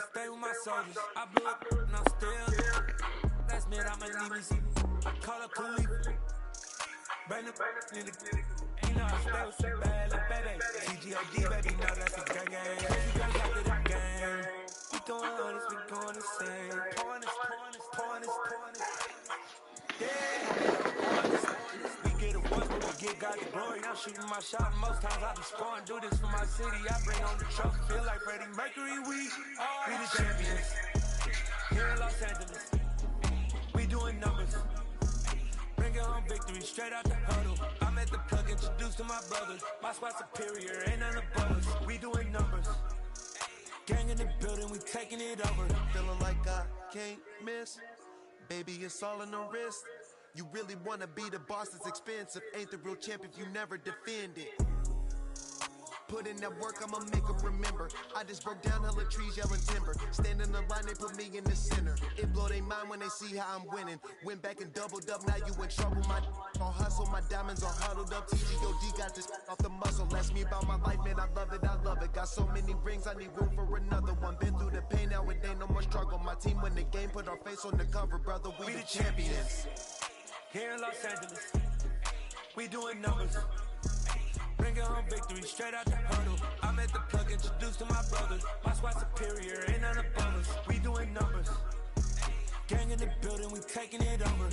to stay with my soldiers. I blew up and I'm still. Last minute I'ma need me some. Call up Khalifa. Bring the nigga. You know I stay with some bad little baby. TGOD baby, know that's a gang gang. Crazy girls after the game. We going honest, we going insane. Pouring this. Yeah, we get awards, but we get God the glory. I'm shooting my shot, most times I be scoring. Do this for my city, I bring on the trophy. Feel like Freddie Mercury, we the champions. Here in Los Angeles, we doing numbers. Bringing home victory, straight out the huddle. I'm at the plug, introduced to my brothers. My squad superior, ain't none above us. We doing numbers. Gang in the building, we taking it over. Feeling like I can't miss. Baby, it's all in the wrist. You really wanna be the boss, it's expensive. Ain't the real champ if you never defend it. Put in that work, I'ma make them remember. I just broke down hella trees, yelling timber. Stand in the line, they put me in the center. It blow their mind when they see how I'm winning. Went back and doubled up, now you in trouble. My on hustle, my diamonds are huddled up. TGOD got this off the muscle. Ask me about my life, man, I love it. Got so many rings, I need room for another one. Been through the pain, now it ain't no more struggle. My team win the game, put our face on the cover, brother. We the champions. Here in Los Angeles, we doing numbers. Bringing home victory, straight out the huddle. I'm at the plug, introduced to my brothers. My squad superior, ain't none above us. We doing numbers. Gang in the building, we taking it over.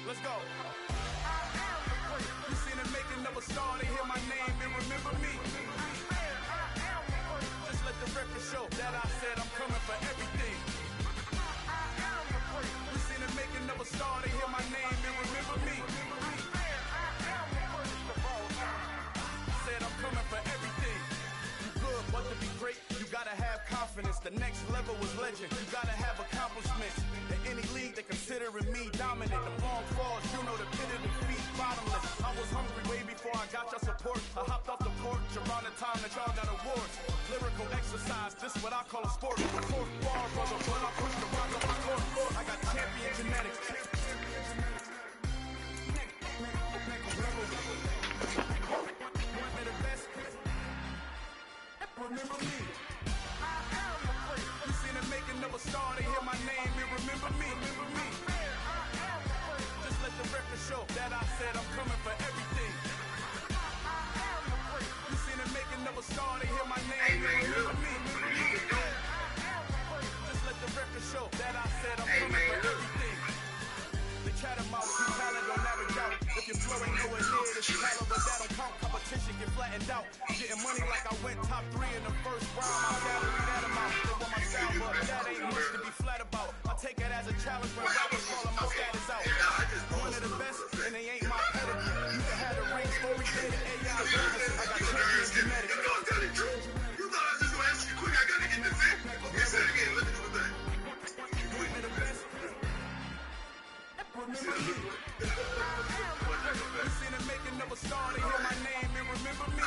Let's go. You seen the making of a star, they hear my name and remember me. Just let the record show that I said I'm coming for everything. You seen the making of a star, they hear my name and remember me. Said I'm coming for everything. You good, but to be great, you gotta have confidence. The next level was legend. You gotta have accomplishments. In any league, they considering me dominant. The long falls, you know the pit of defeat, bottomless. I was hungry way before I got your support. I hopped off the porch around the time that y'all got awards. Lyrical exercise, this what I call a sport. A fourth bar, brother, when I push the rock up the court. I got champion genetics. One of the best. Remember me. You seen the making of a star, they hear my name and remember me. Just let the record show that I said I'm coming for everything. You seen the making of a star, they hear my name and remember me. Just let the record show that I said I'm coming for everything. They chat about who talent don't average out. If your flow ain't nowhere near this caliber, that don't count. Competition get flattened out. Getting money like I went top 3 in the first round. My salary that amount. They want my style, but that ain't much to be flat about. I take it as a challenge when rappers calling my status out. One of the best, and they ain't my pedigree. You can have the rings for me, did it, AI. I got champion genetics. You know I got it, Drew. You thought I was just gonna ask you quick. I gotta get this in. Okay, say it again. Let me do it back. One of the best. Remember me. You seen the making of a star, they hear my name and remember me.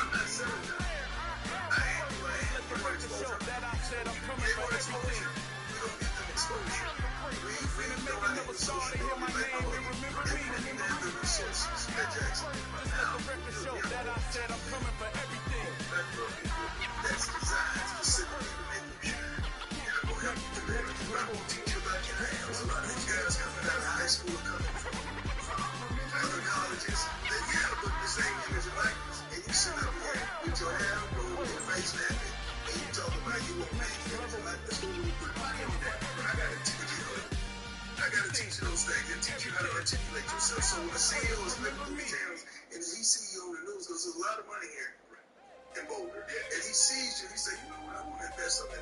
Let the record show that I said I'm coming for everything. You seen the making of a star. articulate yourself. So a CEO is living in the towns, and he sees you on the news because there's a lot of money here in Boulder. And he sees you, he says, you know what, I want to invest some in it.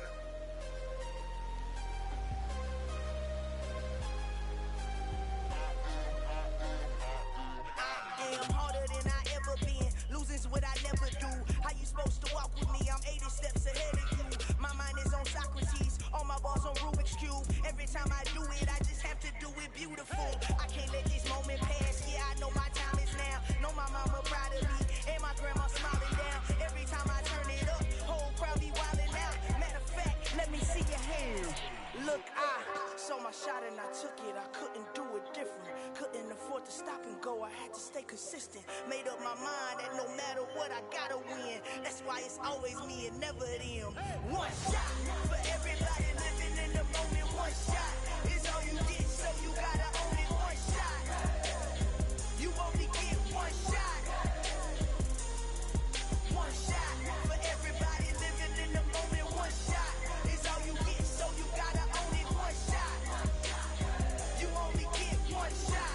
I'm harder than I ever been. Losing's what I never do. How you supposed to walk with me? I'm 80 steps ahead of you. My mind is on Socrates. All my balls on Rubik's Cube. Every time I do it, I just have to do it beautiful. I can't let this moment pass. Yeah, I know my time is now. Know my mama proud of me. And my grandma smiling down. Every time I turn it up, whole crowd be wildin' out. Matter of fact, let me see your hands. Look, I saw my shot and I took it. I couldn't do it different. Couldn't afford to stop and go. I had to stay consistent. Made up my mind that no matter what, I gotta win. That's why it's always me and never them. One shot for everybody living in the moment. One shot is all you get, so you gotta own it. One shot. You only get one shot. One shot for everybody living in the moment. One shot is all you get, so you gotta own it. One shot. You only get one shot.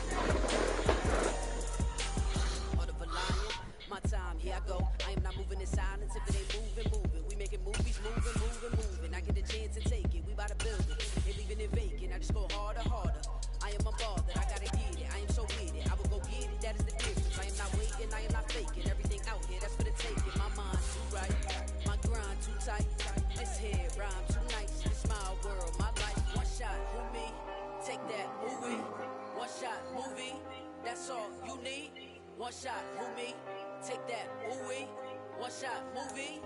My time, here I go. I am not moving in silence. If it ain't moving. We making movies, moving. I get a chance to take it. We bout to build it. Ain't leaving it vacant. I just go harder. I am a ball that I gotta get it. I am so with it. I will go get it. That is the difference. I am not waiting. I am not faking. Everything out here, that's for the taking. My mind too right. My grind too tight. This head rhyme too nice. This my world, my life. One shot, who me? Take that, movie. One shot, movie. That's all you need. One shot, who me? Take that, ooh-wee. One shot, movie.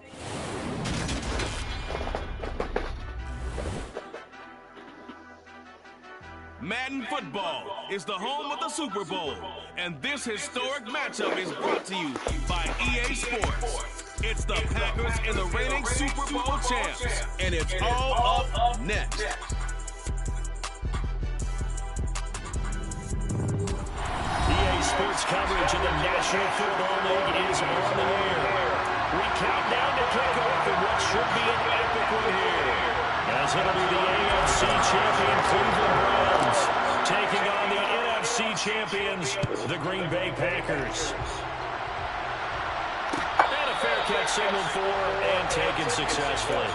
Madden football is the home of the Super Bowl, and this historic matchup is brought to you by EA Sports. It's the Packers and the reigning Super Bowl champs, and it's all up next. Sports coverage of the National Football League is on the air. We count down to kickoff in what should be an epic one here, as it'll be the AFC champion Cleveland Browns taking on the NFC champions, the Green Bay Packers. And a fair catch signaled for and taken successfully.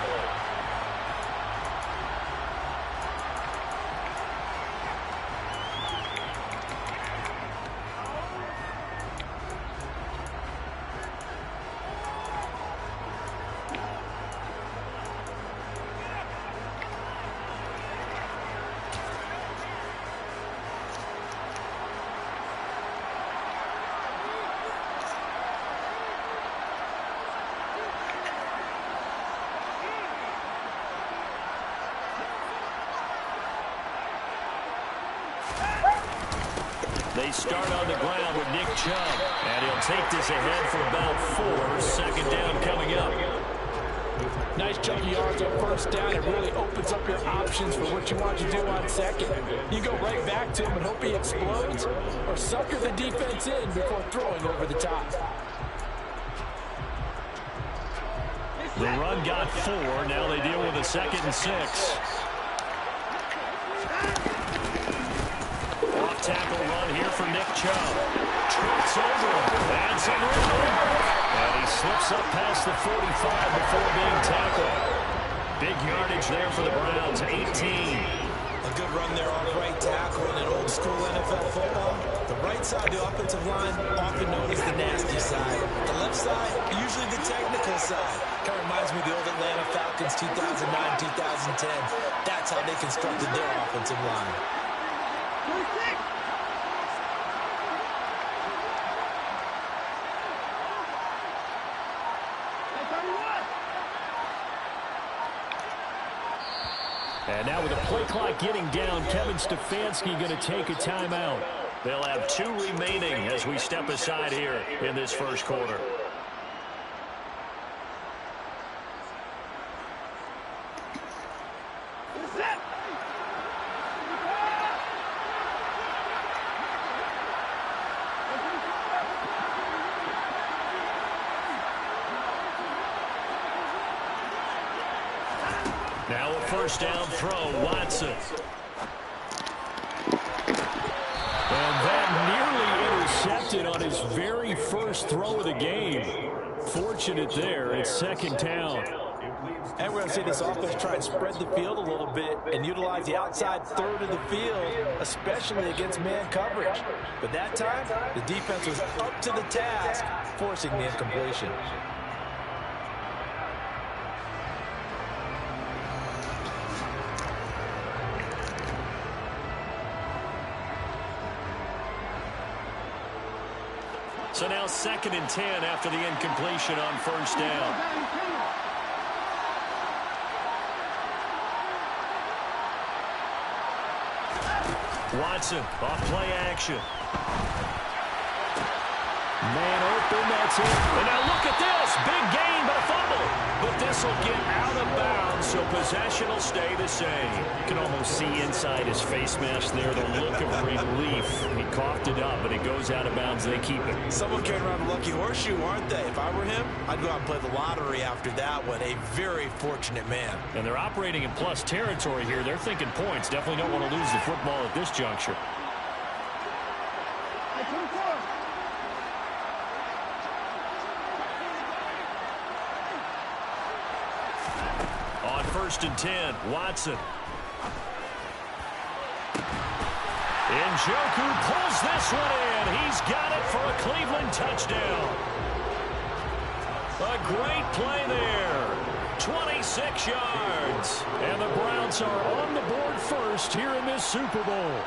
They start on the ground with Nick Chubb, and he'll take this ahead for about 4. Second down coming up. Nice chunky yards on first down. It really opens up your options for what you want to do on second. You go right back to him and hope he explodes, or sucker the defense in before throwing over the top. The run got 4. Now they deal with a 2nd and 6. Tackle run here for Nick Chubb. Trips over him. And some room. And he slips up past the 45 before being tackled. Big yardage there for the Browns, 18. A good run there off right tackle in an old school NFL football. The right side of the offensive line, often known as the nasty side. The left side, usually the technical side. Kind of reminds me of the old Atlanta Falcons 2009-2010. That's how they constructed their offensive line. And now with the play clock getting down, Kevin Stefanski going to take a timeout. They'll have 2 remaining as we step aside here in this first quarter. Now a first down throw, Watson. And first throw of the game. Fortunate there. It's second down. And we're going to see this offense try and spread the field a little bit and utilize the outside third of the field, especially against man coverage. But that time, the defense was up to the task, forcing the incompletion. So now 2nd and 10 after the incompletion on first down. Watson off play action. Man open, that's it. And now look at this. Big gain, but a fumble. But this will get out of bounds, so possession will stay the same. You can almost see inside his face mask there the look of relief. He coughed it up, but it goes out of bounds. They keep it. Someone carrying around a lucky horseshoe, aren't they? If I were him, I'd go out and play the lottery after that one. A very fortunate man. And they're operating in plus territory here. They're thinking points. Definitely don't want to lose the football at this juncture. On 1st and 10, Watson. Njoku pulls this one in. He's got it for a Cleveland touchdown. A great play there. 26 yards. And the Browns are on the board first here in this Super Bowl.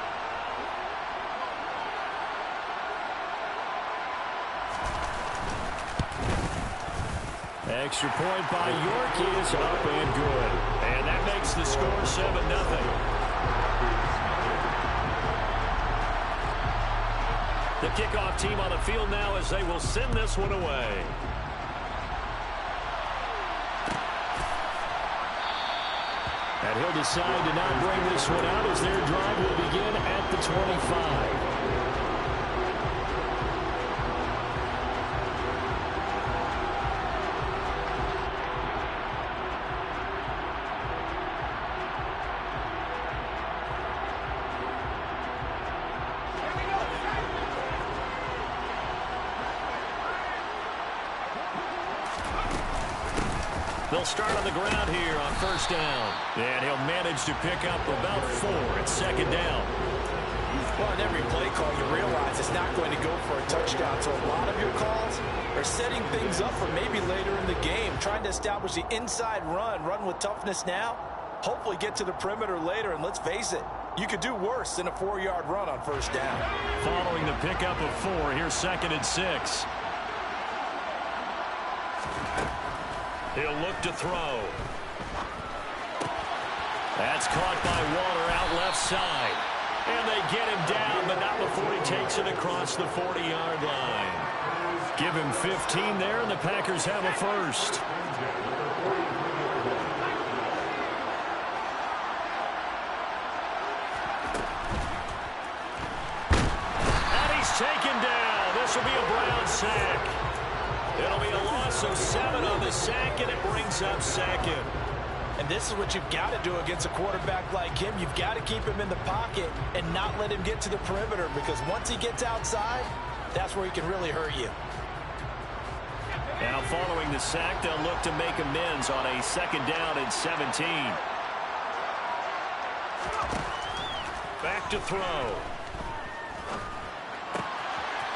Extra point by York is up and good. And that makes the score 7-0. The kickoff team on the field now as they will send this one away. And he'll decide to not bring this one out as their drive will begin at the 25. They'll start on the ground here on first down. And he'll manage to pick up about 4 at 2nd down. Well, in every play call, you realize it's not going to go for a touchdown. So a lot of your calls are setting things up for maybe later in the game, trying to establish the inside run with toughness now, hopefully get to the perimeter later. And let's face it, you could do worse than a 4-yard run on first down. Following the pickup of 4, here's 2nd and 6. He'll look to throw. That's caught by Waller out left side. And they get him down, but not before he takes it across the 40-yard line. Give him 15 there, and the Packers have a first. And he's taken down. This will be a Brown sack. It'll be a loss of 7 on the sack, and it brings up 2nd. And this is what you've got to do against a quarterback like him. You've got to keep him in the pocket and not let him get to the perimeter, because once he gets outside, that's where he can really hurt you. Now following the sack, they'll look to make amends on a 2nd down and 17. Back to throw.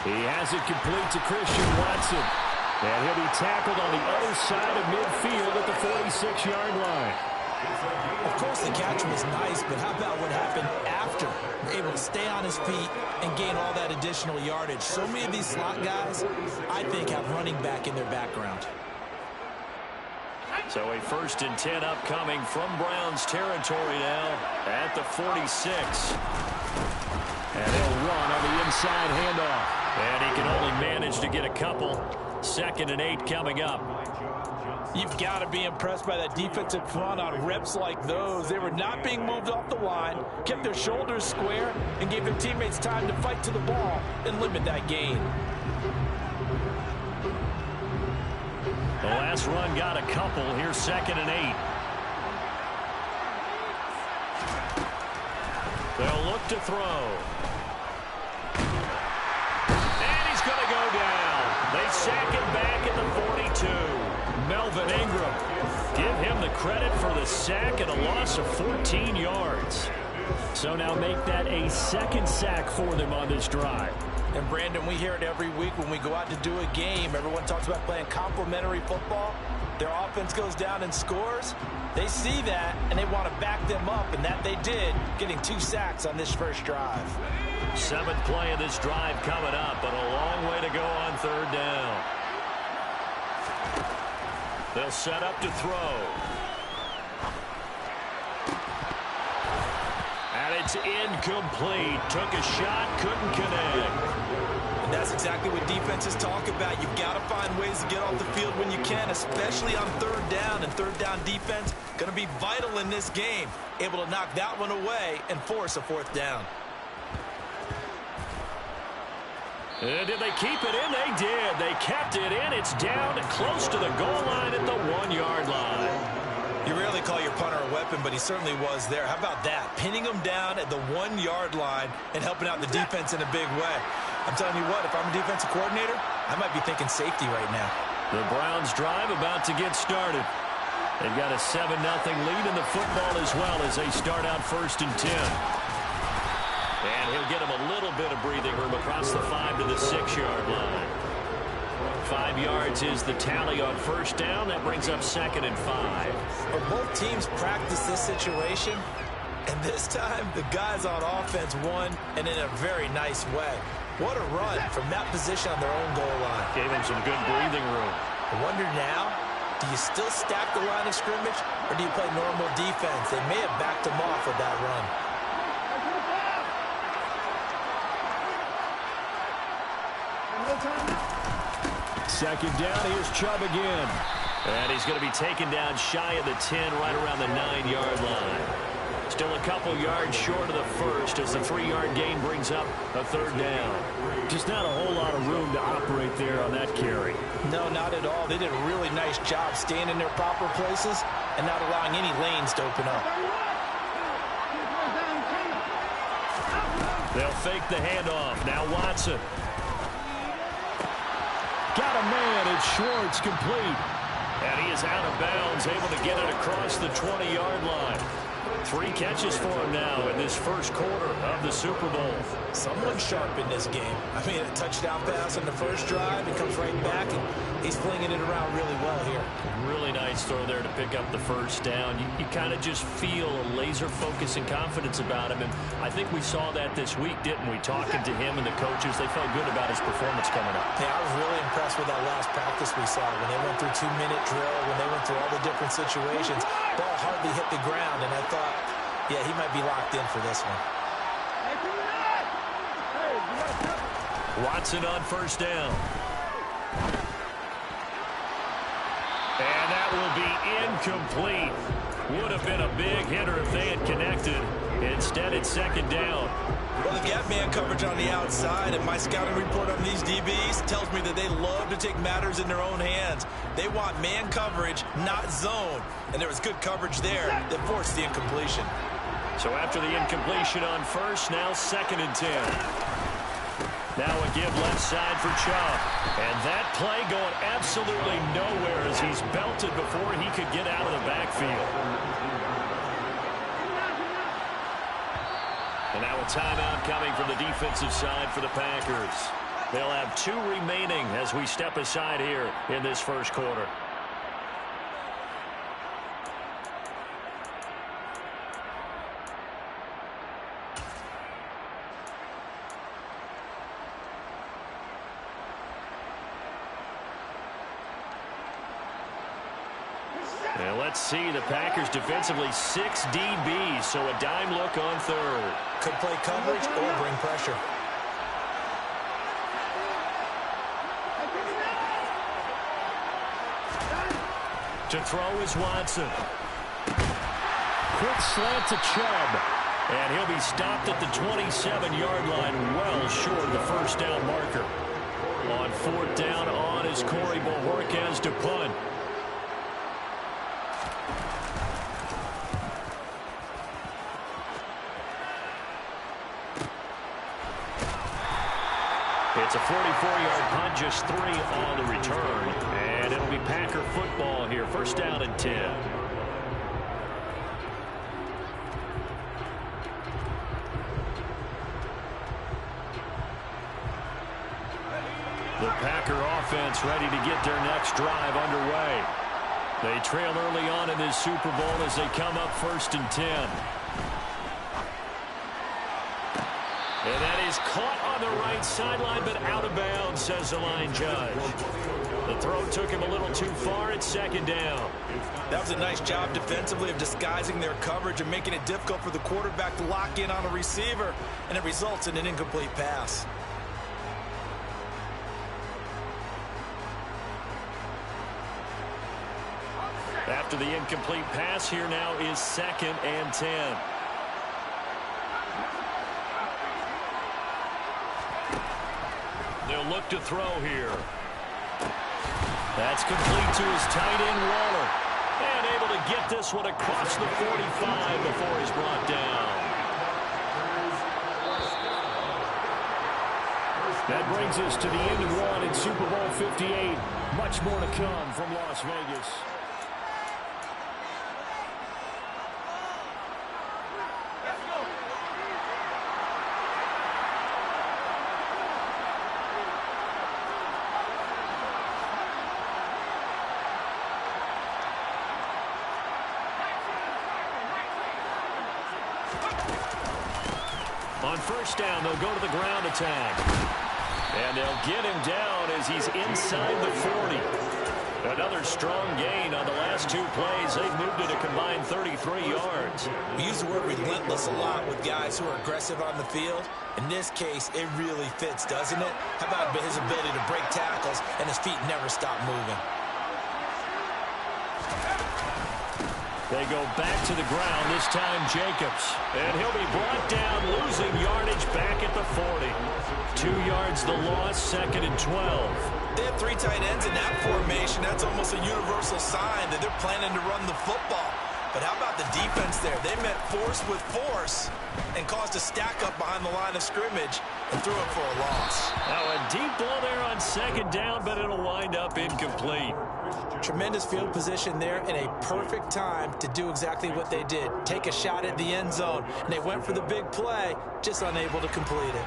He has it complete to Christian Watson. And he'll be tackled on the other side of midfield at the 46-yard line. Of course, the catch was nice, but how about what happened after? Able to stay on his feet and gain all that additional yardage. So many of these slot guys, I think, have running back in their background. So a 1st and 10 upcoming from Browns territory now at the 46. And they'll run on the inside handoff. And he can only manage to get a couple. 2nd and 8 coming up. You've got to be impressed by that defensive front on reps like those. They were not being moved off the line, kept their shoulders square, and gave their teammates time to fight to the ball and limit that gain. The last run got a couple. Here's 2nd and 8. They'll look to throw. And he's going to go down. They second back at the 42. Melvin Ingram, give him the credit for the sack and a loss of 14 yards. So now make that a second sack for them on this drive. And Brandon, we hear it every week when we go out to do a game. Everyone talks about playing complementary football. Their offense goes down and scores. They see that, and they want to back them up, and that they did, getting 2 sacks on this first drive. 7th play of this drive coming up, but a long way to go on third down. They'll set up to throw. And it's incomplete. Took a shot, couldn't connect. And that's exactly what defenses talk about. You've got to find ways to get off the field when you can, especially on third down. And third down defense going to be vital in this game. Able to knock that one away and force a 4th down. And did they keep it in? They did. They kept it in. It's down close to the goal line at the 1-yard line. You rarely call your punter a weapon, but he certainly was there. How about that? Pinning him down at the 1-yard line and helping out the defense in a big way. I'm telling you what, if I'm a defensive coordinator, I might be thinking safety right now. The Browns drive about to get started. They've got a 7-0 lead in the football as well as they start out 1st and 10. And he'll get him a little bit of breathing room across the 5 to the 6-yard line. 5 yards is the tally on 1st down. That brings up 2nd and 5. But both teams practice this situation, and this time the guys on offense won, and in a very nice way. What a run from that position on their own goal line. Gave him some good breathing room. I wonder now, do you still stack the line of scrimmage, or do you play normal defense? They may have backed him off with that run. Second down, here's Chubb again. And he's going to be taken down shy of the 10, right around the 9-yard line. Still a couple yards short of the first as the 3-yard gain brings up a 3rd down. Just not a whole lot of room to operate there on that carry. No, not at all. They did a really nice job staying in their proper places and not allowing any lanes to open up. They'll fake the handoff. Now Watson. Got a man. It's Schwartz, complete. And he is out of bounds, able to get it across the 20-yard line. 3 catches for him now in this first quarter of the Super Bowl. Someone sharp in this game. I mean, a touchdown pass on the first drive. He comes right back, and he's flinging it around really well here. Really nice throw there to pick up the first down. You kind of just feel a laser focus and confidence about him, and I think we saw that this week, didn't we? Talking to him and the coaches, they felt good about his performance coming up. Yeah, I was really impressed with that last practice we saw when they went through 2-minute drill, when they went through all the different situations. Ball hardly hit the ground, and I thought, yeah, he might be locked in for this one. Watson on first down. And that will be incomplete. Would have been a big hitter if they had connected. Instead, it's 2nd down. Well, they've got man coverage on the outside, and my scouting report on these DBs tells me that they love to take matters in their own hands. They want man coverage, not zone. And there was good coverage there that forced the incompletion. So after the incompletion on first, now 2nd and 10. Now a give left side for Chubb. And that play going absolutely nowhere as he's belted before he could get out of the backfield. And now a timeout coming from the defensive side for the Packers. They'll have 2 remaining as we step aside here in this first quarter. And let's see, the Packers defensively 6 DBs, so a dime look on third. Could play coverage or bring pressure. To throw is Watson. Quick slant to Chubb. And he'll be stopped at the 27-yard line, well short of the first down marker. On 4th down, on is Corey Bojorquez to punt. It's a 44-yard punt, just 3 on the return. And it'll be Packer football here. First down and 10. The Packer offense ready to get their next drive underway. They trail early on in this Super Bowl as they come up first and 10. And that is caught on the right sideline, but out of bounds, says the line judge. The throw took him a little too far. It's second down. That was a nice job defensively of disguising their coverage and making it difficult for the quarterback to lock in on a receiver, and it results in an incomplete pass. After the incomplete pass, here now is second and 10. They'll look to throw here. That's complete to his tight end, Waller. And able to get this one across the 45 before he's brought down. That brings us to the end of one in Super Bowl 58. Much more to come from Las Vegas. On first down, they'll go to the ground attack. And they'll get him down as he's inside the 40. Another strong gain on the last 2 plays. They've moved it a combined 33 yards. We use the word relentless a lot with guys who are aggressive on the field. In this case, it really fits, doesn't it? How about his ability to break tackles and his feet never stop moving? They go back to the ground, this time Jacobs. And he'll be brought down, losing yardage back at the 40. 2 yards the loss, second and 12. They have 3 tight ends in that formation. That's almost a universal sign that they're planning to run the football. But how about the defense there? They met force with force and caused a stack up behind the line of scrimmage and threw it for a loss. Now a deep ball there on second down, but it'll wind up incomplete. Tremendous field position there and a perfect time to do exactly what they did. Take a shot at the end zone. And they went for the big play, just unable to complete it.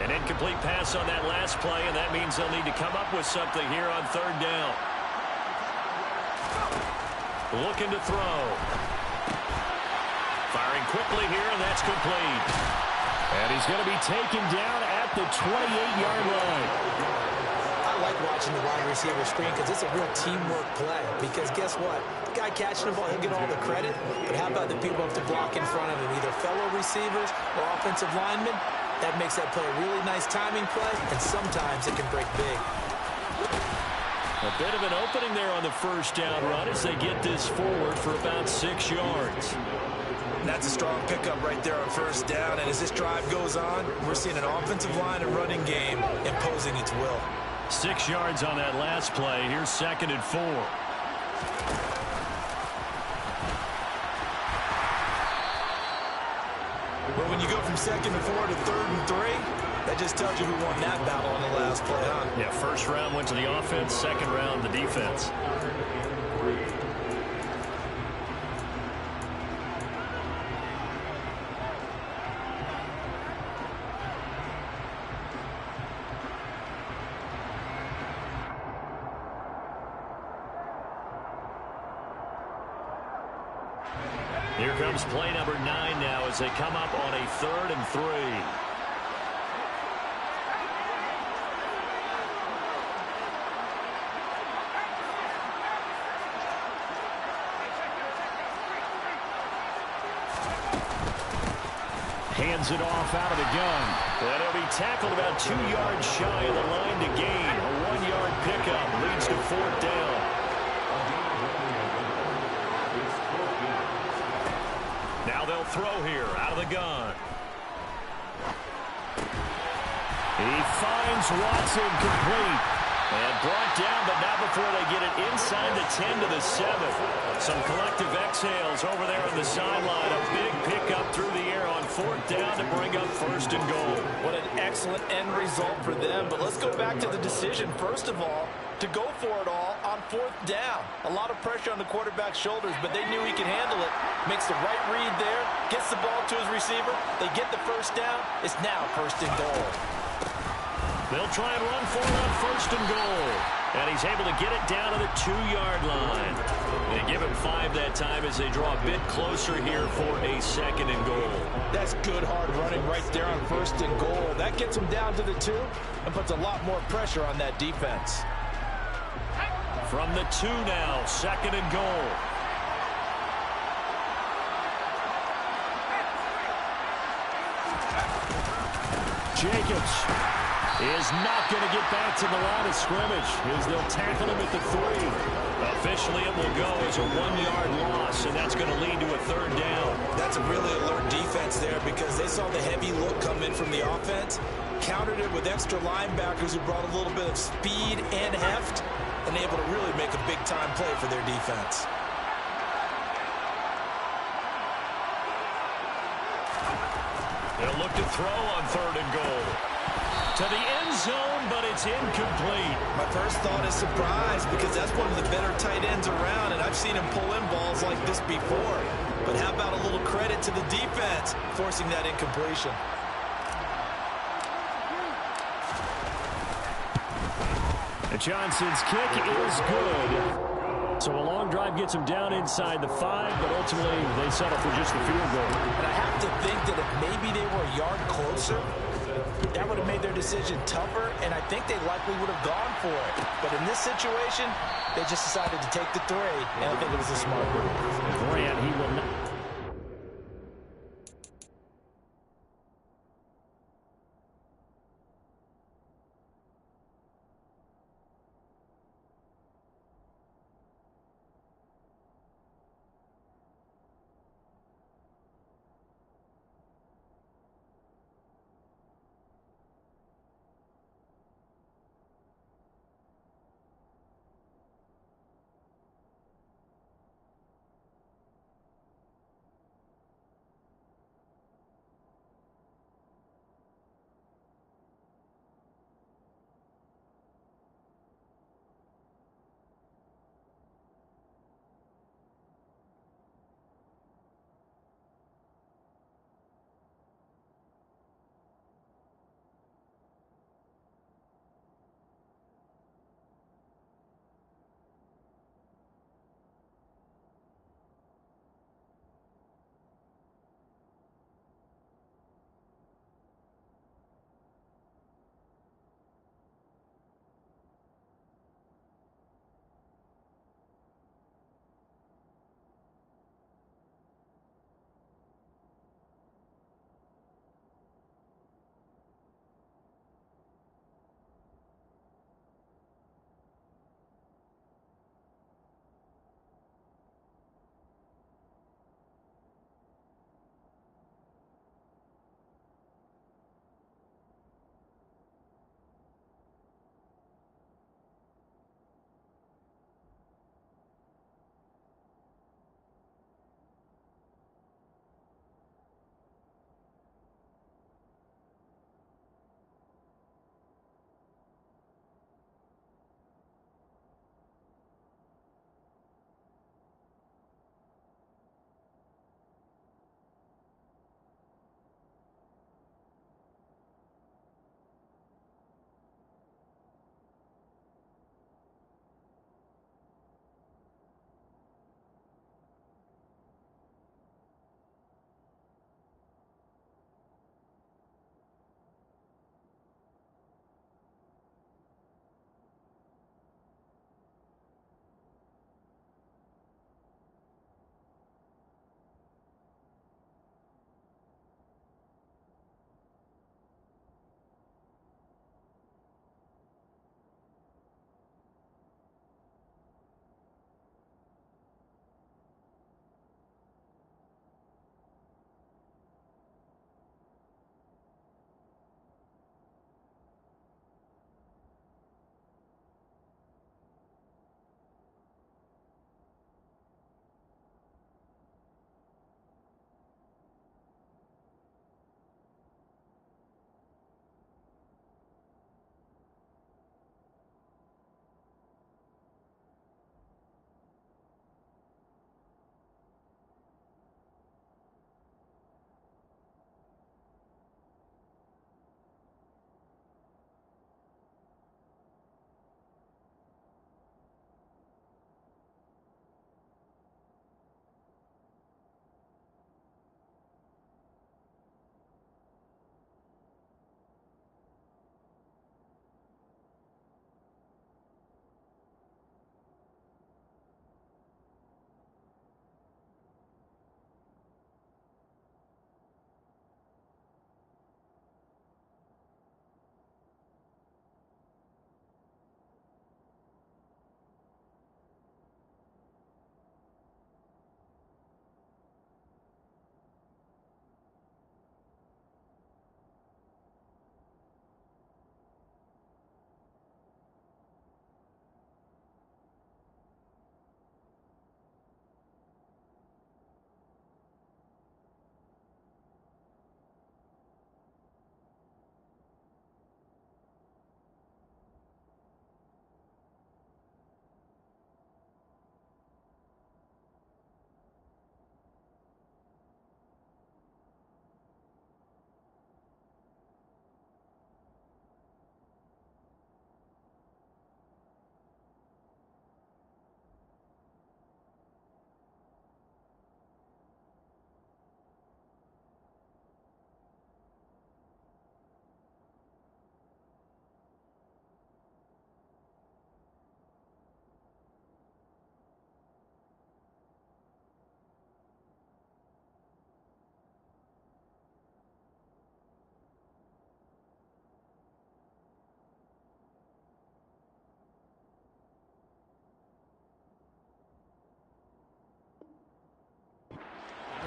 An incomplete pass on that last play, and that means they'll need to come up with something here on third down. Looking to throw. Firing quickly here, and that's complete. And he's going to be taken down at the 28-yard line. I like watching the wide receiver screen because it's a real teamwork play. Because guess what? The guy catching the ball, he'll get all the credit. But how about the people up to block in front of him, either fellow receivers or offensive linemen? That makes that play a really nice timing play, and sometimes it can break big. A bit of an opening there on the first down run as they get this forward for about 6 yards. And that's a strong pickup right there on first down. And as this drive goes on, we're seeing an offensive line and running game imposing its will. 6 yards on that last play. Here's second and 4. But when you go from second and 4 to third and 3, that just tells you who won that battle on the last play, huh? Yeah, first round went to the offense, second round the defense. Here comes play number 9 now as they come up on a third and 3. Hands it off out of the gun. And he'll be tackled about 2 yards shy of the line to gain. A 1-yard pickup leads to fourth down. Now they'll throw here out of the gun. He finds Watson complete. And brought down, but not before they get it inside the 10 to the 7. Some collective exhales over there on the sideline. A big pickup through the air on 4th down to bring up 1st and goal. What an excellent end result for them. But let's go back to the decision, first of all, to go for it all on 4th down. A lot of pressure on the quarterback's shoulders, but they knew he could handle it. Makes the right read there, gets the ball to his receiver. They get the 1st down. It's now 1st and goal. They'll try and run for it on 1st and goal. And he's able to get it down to the 2-yard line. They give him 5 that time as they draw a bit closer here for a 2nd and goal. That's good hard running right there on 1st and goal. That gets him down to the 2 and puts a lot more pressure on that defense. From the 2 now, 2nd and goal. Jacobs is not going to get back to the line of scrimmage as they'll tackle him at the 3. Officially, it will go as a 1-yard loss, and that's going to lead to a 3rd down. That's a really alert defense there because they saw the heavy look come in from the offense, countered it with extra linebackers who brought a little bit of speed and heft, and able to really make a big-time play for their defense. They'll look to throw on 3rd and goal. To the end zone, but it's incomplete. My first thought is surprise because that's one of the better tight ends around, and I've seen him pull in balls like this before. But how about a little credit to the defense forcing that incompletion? And Johnson's kick is good. So a long drive gets him down inside the 5, but ultimately they settle for just the field goal. And I have to think that if maybe they were a yard closer, that would have made their decision tougher, and I think they likely would have gone for it. But in this situation, they just decided to take the 3, and I think it was a smart move. Grant, he will not.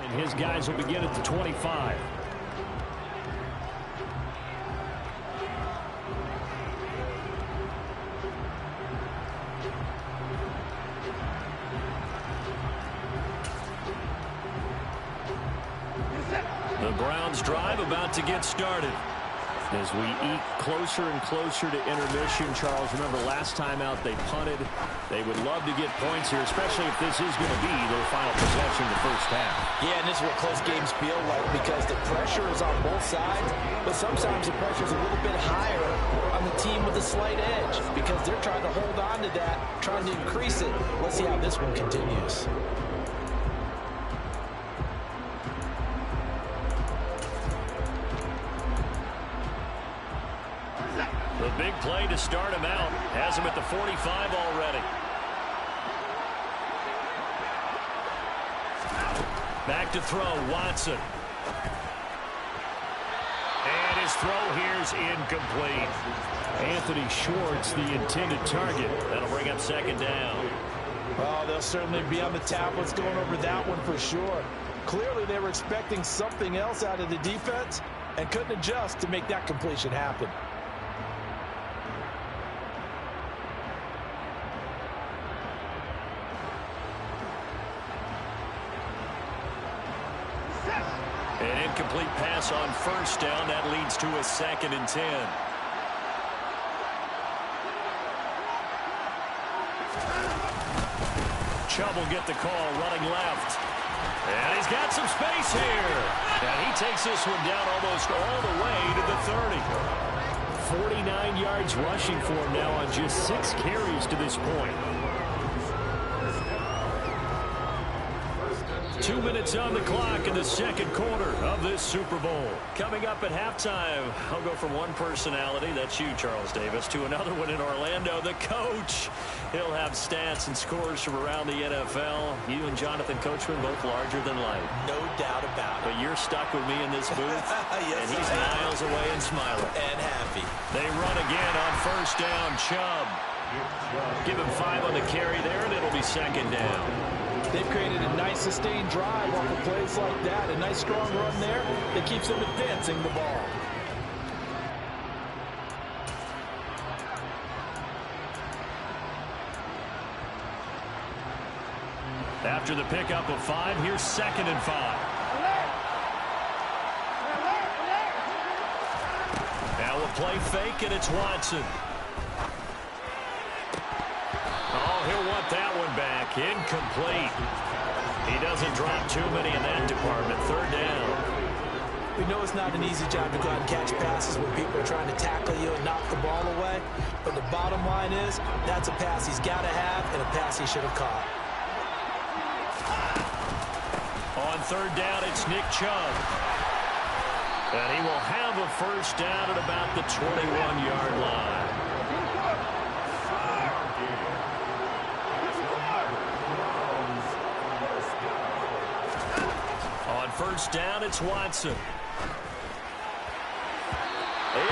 And his guys will begin at the 25. The Browns drive about to get started. As we eke closer and closer to intermission, Charles, remember last time out they punted. They would love to get points here, especially if this is going to be their final possession in the first half. Yeah, and this is what close games feel like because the pressure is on both sides, but sometimes the pressure is a little bit higher on the team with a slight edge because they're trying to hold on to that, trying to increase it. Let's see how this one continues. The big play to start him out. Has him at the 45 already. Back to throw, Watson. And his throw here's incomplete. Anthony Schwartz, the intended target. That'll bring up second down. Oh, they'll certainly be on the tablets going over that one for sure. Clearly they were expecting something else out of the defense and couldn't adjust to make that completion happen. An incomplete pass on first down. That leads to a 2nd and 10. Chubb will get the call running left. And he's got some space here. And he takes this one down almost all the way to the 30. 49 yards rushing for him now on just 6 carries to this point. 2 minutes on the clock in the second quarter of this Super Bowl. Coming up at halftime, I'll go from one personality, that's you, Charles Davis, to another one in Orlando, the coach. He'll have stats and scores from around the NFL. You and Jonathan Coachman both larger than life. No doubt about it. But you're stuck with me in this booth, yes, and he's miles away and smiling. And happy. They run again on first down, Chubb. Give him 5 on the carry there, and it'll be second down. They've created a nice sustained drive off of plays like that. A nice strong run there that keeps them advancing the ball. After the pickup of 5, here's 2nd and 5. Now a play fake, and it's Watson. Oh, he'll want that one back. Incomplete. He doesn't drop too many in that department. 3rd down. We know it's not an easy job to go out and catch passes when people are trying to tackle you and knock the ball away. But the bottom line is, that's a pass he's got to have and a pass he should have caught. On 3rd down, it's Nick Chubb. And he will have a first down at about the 21-yard line. On first down, it's Watson.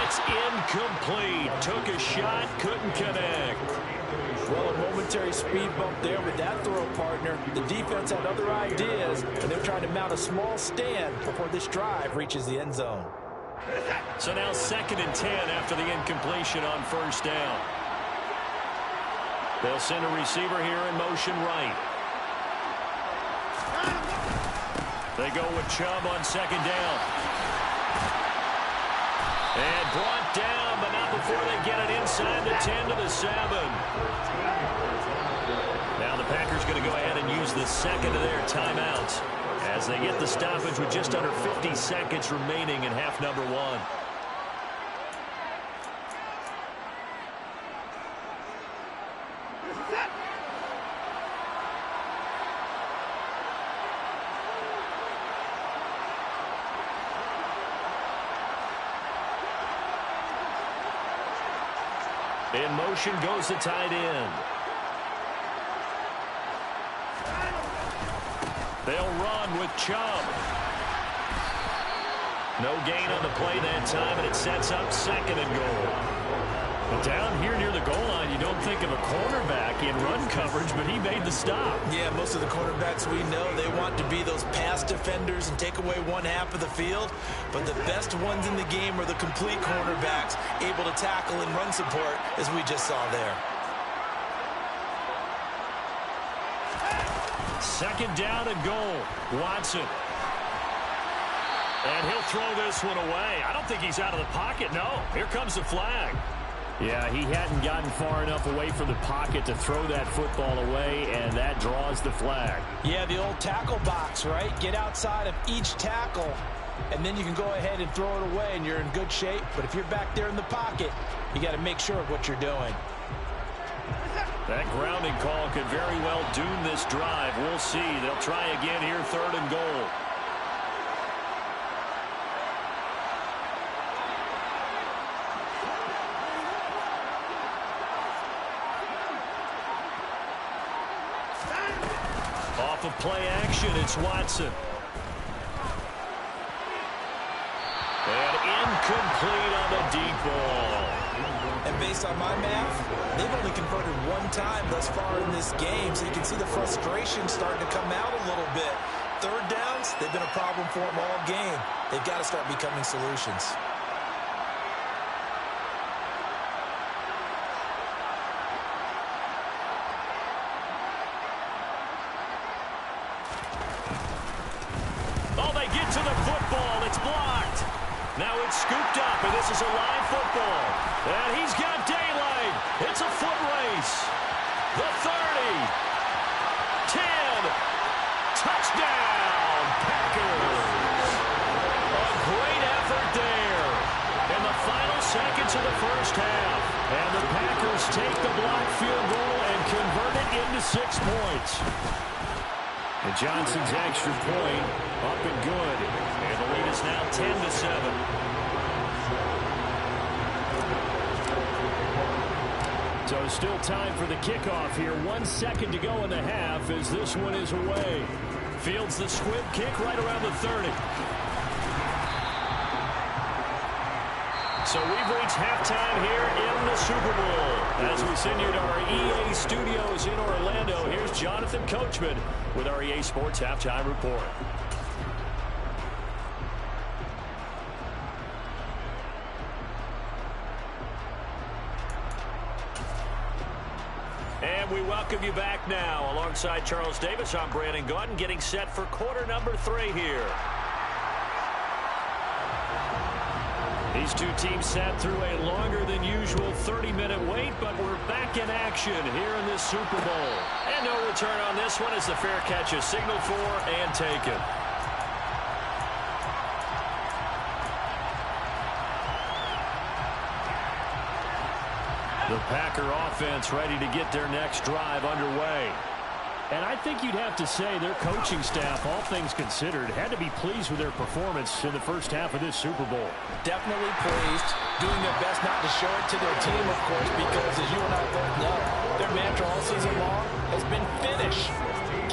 It's incomplete. Took a shot, couldn't connect. Well, a momentary speed bump there with that throw, partner. The defense had other ideas, and they're trying to mount a small stand before this drive reaches the end zone. So now 2nd and 10 after the incompletion on first down. They'll send a receiver here in motion right. They go with Chubb on 2nd down. And brought down, but not before they get it inside the 10 to the 7. Now the Packers going to go ahead and use the second of their timeouts as they get the stoppage with just under 50 seconds remaining in half number 1. In motion goes the tight end. They'll run with Chubb. No gain on the play that time, and it sets up 2nd and goal. Well, down here near the goal line, you don't think of a cornerback in run coverage, but he made the stop. Yeah, most of the cornerbacks we know, they want to be those pass defenders and take away one half of the field. But the best ones in the game are the complete cornerbacks, able to tackle and run support, as we just saw there. Second down and goal. Watson. And he'll throw this one away. I don't think he's out of the pocket. No, here comes the flag. Yeah, he hadn't gotten far enough away from the pocket to throw that football away, and that draws the flag. Yeah, the old tackle box, right? Get outside of each tackle, and then you can go ahead and throw it away, and you're in good shape. But if you're back there in the pocket, you got to make sure of what you're doing. That grounding call could very well doom this drive. We'll see. They'll try again here, third and goal. Off of play action, it's Watson. And incomplete on the deep ball. And based on my math, they've only converted one time thus far in this game, so you can see the frustration starting to come out a little bit. Third downs, they've been a problem for them all game. They've got to start becoming solutions. Oh, they get to the football. It's blocked. Now it's scooped up, and this is a live football. And he's got daylight. It's a foot race. The 30. 10. Touchdown, Packers. A great effort there in the final seconds of the first half. And the Packers take the blocked field goal and convert it into 6 points. And Johnson's extra point up and good. And the lead is now 10-7. So still time for the kickoff here. 1 second to go in the half as this one is away. Fields the squib kick right around the 30. So we've reached halftime here in the Super Bowl. As we send you to our EA studios in Orlando, here's Jonathan Coachman with our EA Sports Halftime Report. And we welcome you back now. Alongside Charles Davis, I'm Brandon Gaudin, getting set for quarter number 3 here. These two teams sat through a longer than usual 30-minute wait, but we're back in action here in this Super Bowl. And no return on this one as the fair catch is signaled for and taken. The Packer offense ready to get their next drive underway. And I think you'd have to say their coaching staff, all things considered, had to be pleased with their performance in the first half of this Super Bowl. Definitely pleased, doing their best not to show it to their team, of course, because as you and I both know, their mantra all season long has been finish.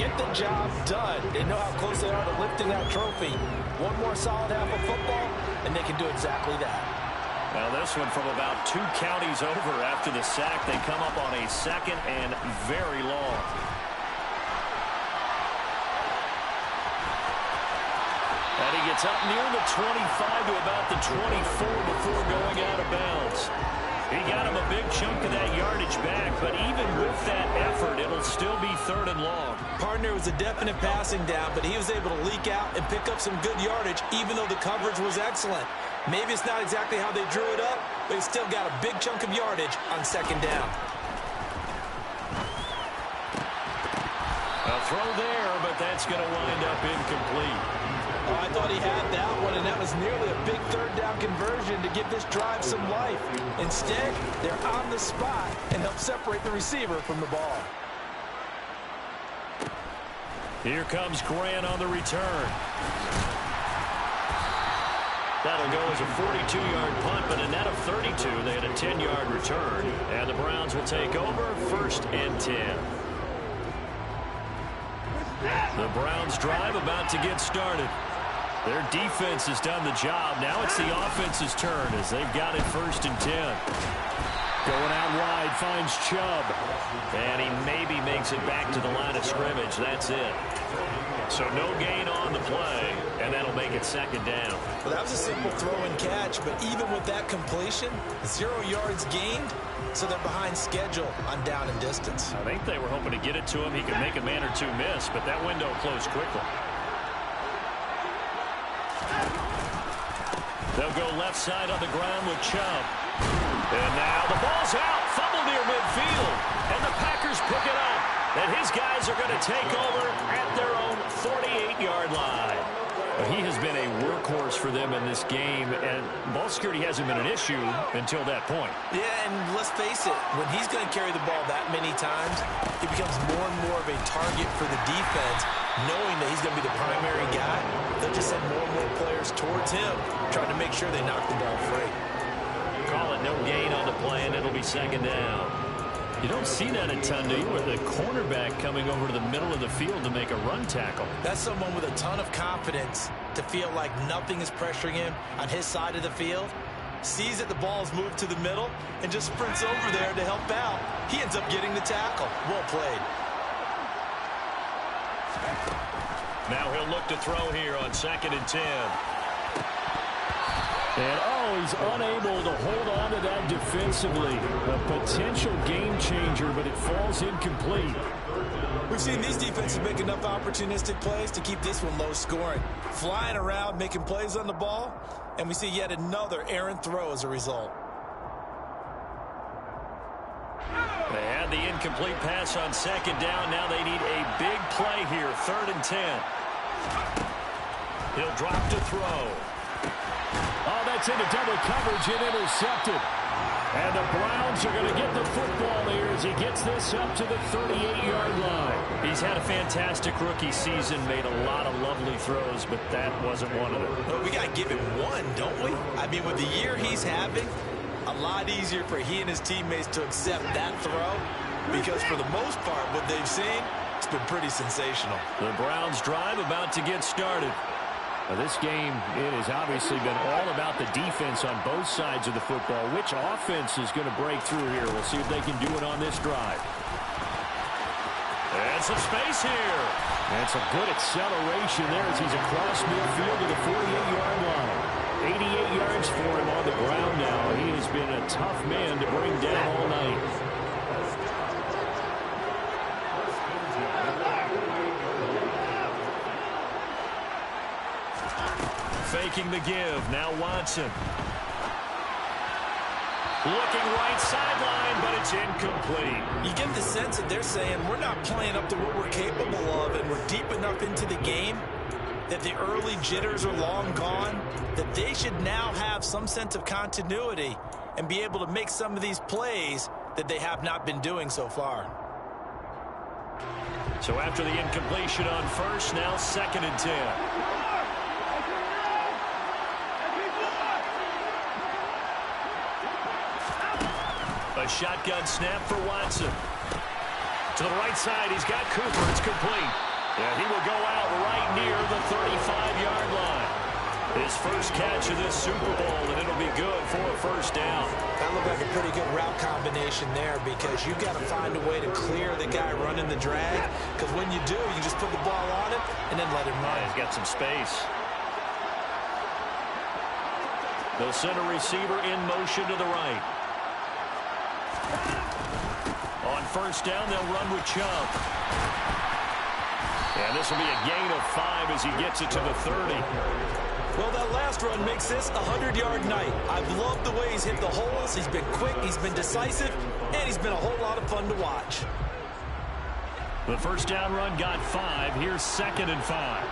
Get the job done. They know how close they are to lifting that trophy. One more solid half of football, and they can do exactly that. Now this one from about 2 counties over after the sack. They come up on a second and very long. And he gets up near the 25 to about the 24 before going out of bounds. He got him a big chunk of that yardage back, but even with that effort, it'll still be 3rd and long. Partner was a definite passing down, but he was able to leak out and pick up some good yardage, even though the coverage was excellent. Maybe it's not exactly how they drew it up, but he still got a big chunk of yardage on 2nd down. A throw there, but that's going to wind up incomplete. Oh, I thought he had that one, and that was nearly a big 3rd down conversion to give this drive some life. Instead, they're on the spot and help separate the receiver from the ball. Here comes Grant on the return. That'll go as a 42-yard punt, but a net of 32. They had a 10-yard return, and the Browns will take over 1st and 10. The Browns drive about to get started. Their defense has done the job. Now it's the offense's turn as they've got it 1st and 10. Going out wide, finds Chubb. And he maybe makes it back to the line of scrimmage. That's it. So no gain on the play, and that'll make it second down. Well, that was a simple throw and catch, but even with that completion, 0 yards gained, so they're behind schedule on down and distance. I think they were hoping to get it to him. He could make a man or two miss, but that window closed quickly. They'll go left side on the ground with Chubb. And now the ball's out. Fumble near midfield. And the Packers pick it up. And his guys are going to take over at their own 48-yard line. He has been a workhorse for them in this game, and ball security hasn't been an issue until that point. Yeah, and let's face it, when he's going to carry the ball that many times, he becomes more and more of a target for the defense, knowing that he's going to be the primary guy. They'll just send more and more players towards him, trying to make sure they knock the ball free. Call it no gain on the play, and it'll be second down. You don't see that a ton, do you, with the cornerback coming over to the middle of the field to make a run tackle? That's someone with a ton of confidence to feel like nothing is pressuring him on his side of the field. Sees that the ball's moved to the middle and just sprints over there to help out. He ends up getting the tackle. Well played. Now he'll look to throw here on 2nd and 10. And, he's unable to hold on to that defensively. A potential game changer, but it falls incomplete. We've seen these defenses make enough opportunistic plays to keep this one low scoring. Flying around, making plays on the ball, and we see yet another errant throw as a result. They had the incomplete pass on 2nd down. Now they need a big play here, 3rd and 10. He'll drop to throw. Oh, that's into double coverage and intercepted. And the Browns are going to get the football here as he gets this up to the 38-yard line. He's had a fantastic rookie season, made a lot of lovely throws, but that wasn't one of them. Well, we got to give him one, don't we? I mean, with the year he's having, a lot easier for he and his teammates to accept that throw, because for the most part, what they've seen, it's been pretty sensational. The Browns drive about to get started. Now, this game, it has obviously been all about the defense on both sides of the football. Which offense is going to break through here? We'll see if they can do it on this drive. And some space here. And some good acceleration there as he's across midfield to the 48-yard line. 88 yards for him on the ground now. He has been a tough man to bring down all night. Faking the give. Now Watson. Looking right sideline, but it's incomplete. You get the sense that they're saying we're not playing up to what we're capable of, and we're deep enough into the game that the early jitters are long gone, that they should now have some sense of continuity and be able to make some of these plays that they have not been doing so far. So after the incompletion on first, now 2nd and 10. A shotgun snap for Watson. To the right side, he's got Cooper. It's complete. Yeah, he will go out right near the 35-yard line. His first catch of this Super Bowl, and it'll be good for a first down. That looked like a pretty good route combination there, because you've got to find a way to clear the guy running the drag, because when you do, you just put the ball on him and then let him run. Yeah, he's got some space. They'll send a receiver in motion to the right. On first down, they'll run with Chubb. And this will be a gain of 5 as he gets it to the 30. Well, that last run makes this a 100-yard night. I've loved the way he's hit the holes. He's been quick, he's been decisive, and he's been a whole lot of fun to watch. The first down run got 5. Here's 2nd and 5.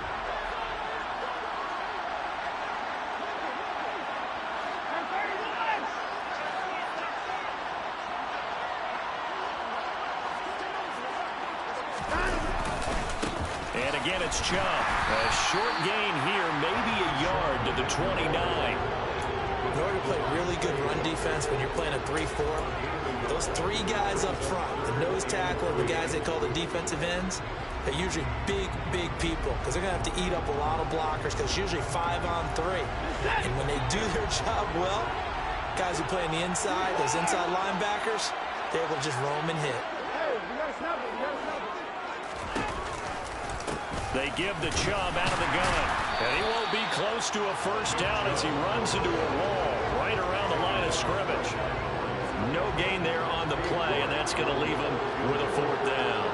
Again, it's Chubb. A short gain here, maybe a yard to the 29. In order to play really good run defense when you're playing a 3-4, those 3 guys up front, the nose tackle and the guys they call the defensive ends, they're usually big, big people, because they're going to have to eat up a lot of blockers, because it's usually 5-on-3. And when they do their job well, Guys who play on the inside, those inside linebackers, they're able to just roam and hit. They give the Chubb out of the gun. And he won't be close to a first down as he runs into a wall right around the line of scrimmage. No gain there on the play, and that's going to leave him with a fourth down.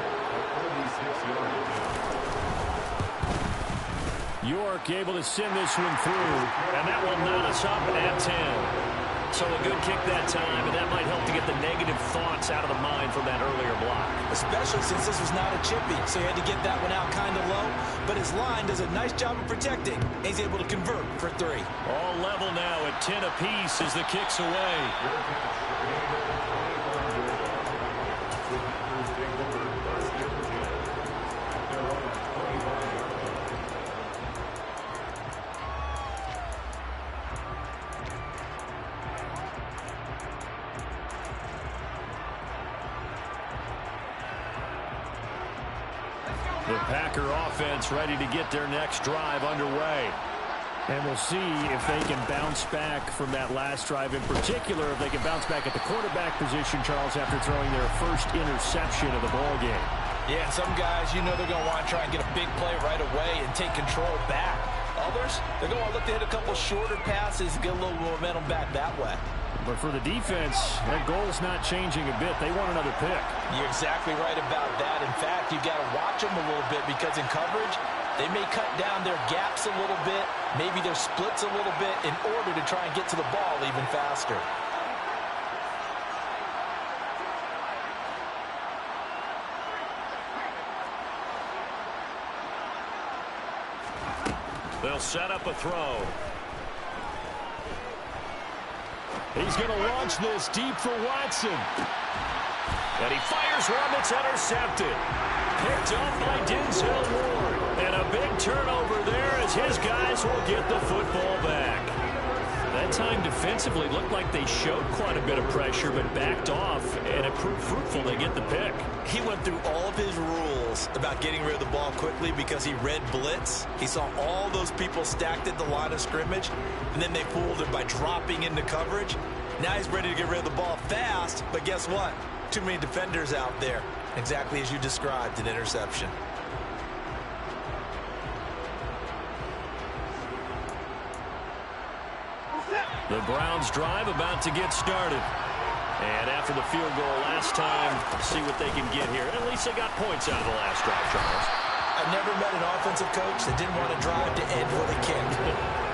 York able to send this one through, and that will knot us up at 10. So a good kick that time, and that might help to get the negative thoughts out of the mind from that earlier block. Especially since this was not a chippy, so he had to get that one out kind of low. But his line does a nice job of protecting. He's able to convert for 3. All level now at 10 apiece as the kick's away. The Packer offense ready to get their next drive underway. And we'll see if they can bounce back from that last drive. In particular, if they can bounce back at the quarterback position, Charles, after throwing their first interception of the ballgame. Yeah, and some guys, you know they're going to want to try and get a big play right away and take control back. Others, they're going to look to hit a couple shorter passes and get a little momentum back that way. But for the defense, their goal's not changing a bit. They want another pick. You're exactly right about that. In fact, you've got to watch them a little bit because in coverage, they may cut down their gaps a little bit, maybe their splits a little bit in order to try and get to the ball even faster. They'll set up a throw. He's going to launch this deep for Watson. And he fires one that's intercepted. Picked off by Denzel Ward. And a big turnover there as his guys will get the football back. That time defensively looked like they showed quite a bit of pressure but backed off, and it proved fruitful. They get the pick. He went through all of his rules about getting rid of the ball quickly because he read blitz. He saw all those people stacked at the line of scrimmage, and then they pulled it by dropping into coverage. Now he's ready to get rid of the ball fast, but guess what? Too many defenders out there. Exactly as you described, an interception. The Browns drive about to get started. And after the field goal last time, see what they can get here. At least they got points out of the last drive, Charles. I've never met an offensive coach that didn't want to drive to end with a kick.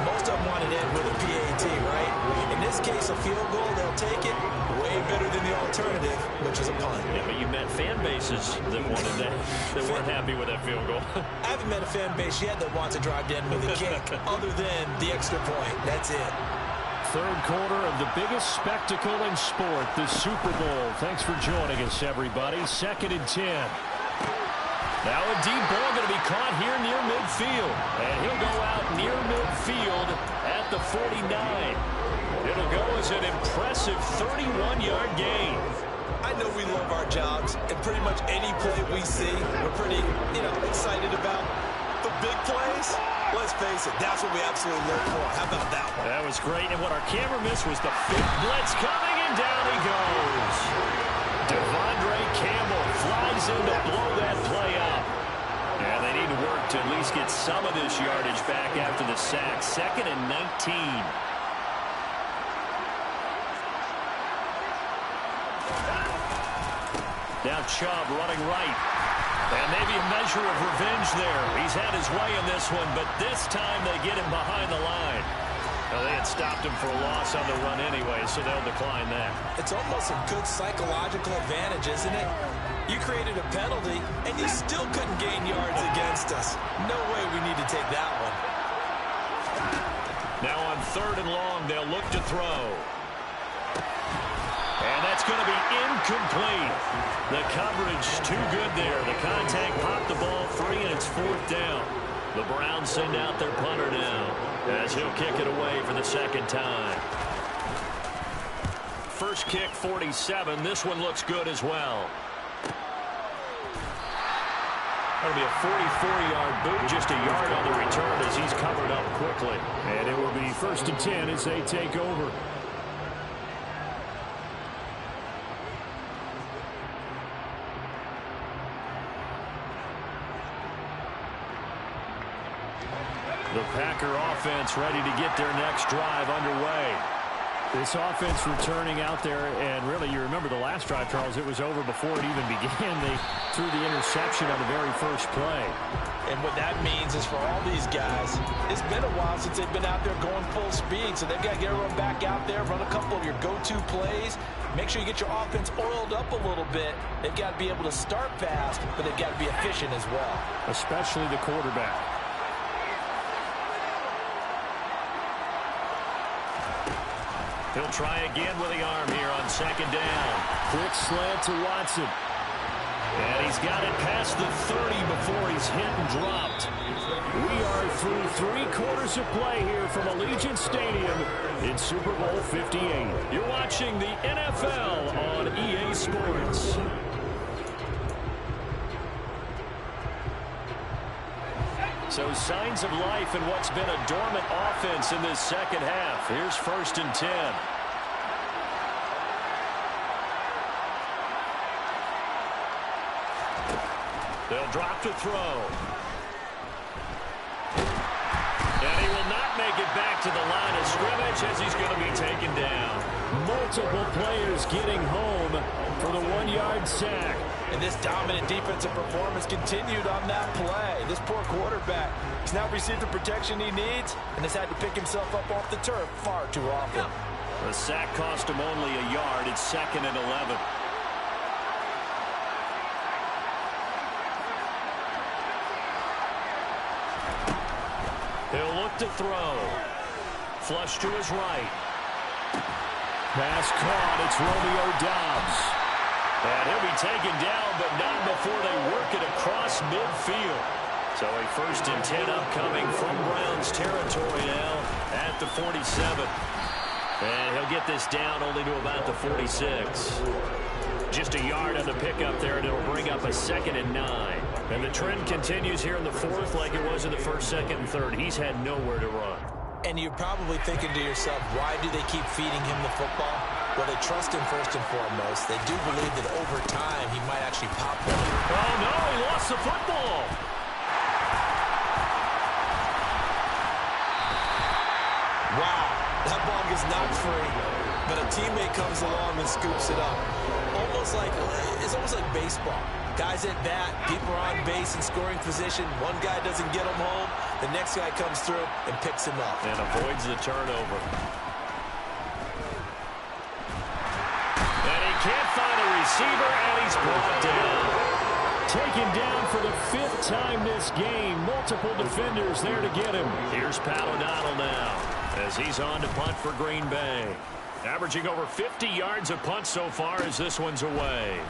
Most of them want to end with a PAT, right? In this case, a field goal, they'll take it. Way better than the alternative, which is a punt. Yeah, but you met fan bases that wanted that, that weren't happy with that field goal. I haven't met a fan base yet that wants to drive to end with a kick, other than the extra point. That's it. Third quarter of the biggest spectacle in sport, the Super Bowl. Thanks for joining us, everybody. 2nd and 10. Now a deep ball going to be caught here near midfield. And he'll go out near midfield at the 49. It'll go as an impressive 31-yard gain. I know we love our jobs, and pretty much any play we see, we're pretty, excited about. The big plays, let's face it, that's what we absolutely look for. How about that one? That was great, and what our camera missed was the fifth blitz coming, and down he goes. Devondre Campbell flies in to blow that play up. And they need to work to at least get some of this yardage back after the sack. 2nd and 19. Now Chubb running right. And maybe a measure of revenge there. He's had his way in this one, but this time they get him behind the line. Well, they had stopped him for a loss on the run anyway, so they'll decline that. It's almost a good psychological advantage, isn't it? You created a penalty, and you still couldn't gain yards against us. No way we need to take that one. Now on 3rd and long, they'll look to throw. And that's going to be incomplete. The coverage too good there. The contact popped the ball free, and it's 4th down. The Browns send out their punter now as he'll kick it away for the 2nd time. First kick, 47. This one looks good as well. That'll be a 44-yard boot, just a yard on the return as he's covered up quickly. And it will be 1st and 10 as they take over. Packer offense ready to get their next drive underway. This offense returning out there, and really, you remember the last drive, Charles, it was over before it even began. They threw the interception on the very first play. And what that means is for all these guys, it's been a while since they've been out there going full speed, so they've got to get everyone back out there, run a couple of your go-to plays, make sure you get your offense oiled up a little bit. They've got to be able to start fast, but they've got to be efficient as well. Especially the quarterback. He'll try again with the arm here on second down. Quick slant to Watson. And he's got it past the 30 before he's hit and dropped. We are through 3 quarters of play here from Allegiant Stadium in Super Bowl 58. You're watching the NFL on EA Sports. So signs of life in what's been a dormant offense in this second half. Here's 1st and 10. They'll drop to throw. And he will not make it back to the line of scrimmage as he's going to be taken down. Multiple players getting home for the 1-yard sack. And this dominant defensive performance continued on that play. This poor quarterback, he's not received the protection he needs and has had to pick himself up off the turf far too often. The sack cost him only a yard. It's 2nd and 11. He'll look to throw. Flush to his right. Pass caught. It's Romeo Doubs. And he'll be taken down, but not before they work it across midfield. So a 1st and 10 upcoming from Browns territory now at the 47. And he'll get this down only to about the 46. Just a yard on the pickup there, and it'll bring up a 2nd and 9. And the trend continues here in the 4th like it was in the 1st, 2nd, and 3rd. He's had nowhere to run. And you're probably thinking to yourself, why do they keep feeding him the football? Well, they trust him first and foremost. They do believe that over time he might actually pop one. Oh, no, he lost the football. Wow, that ball gets knocked free, but a teammate comes along and scoops it up. It's almost like baseball. Guys at bat, people are on base in scoring position. One guy doesn't get him home. The next guy comes through and picks him up. And avoids the turnover. And he can't find a receiver, and he's brought down. Taken down for the 5th time this game. Multiple defenders there to get him. Here's Pat O'Donnell now as he's on to punt for Green Bay. Averaging over 50 yards a punt so far as this one's away.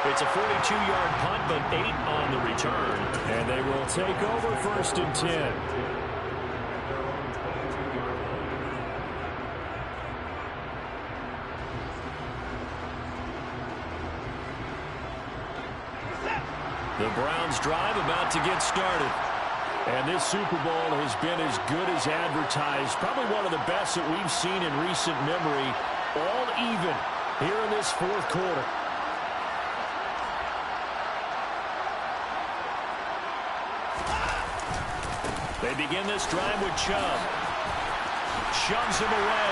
It's a 42-yard punt, but 8 on the return. And they will take over 1st and 10. The Browns drive about to get started. And this Super Bowl has been as good as advertised. Probably one of the best that we've seen in recent memory. All even here in this 4th quarter. They begin this drive with Chubb. Shoves him away.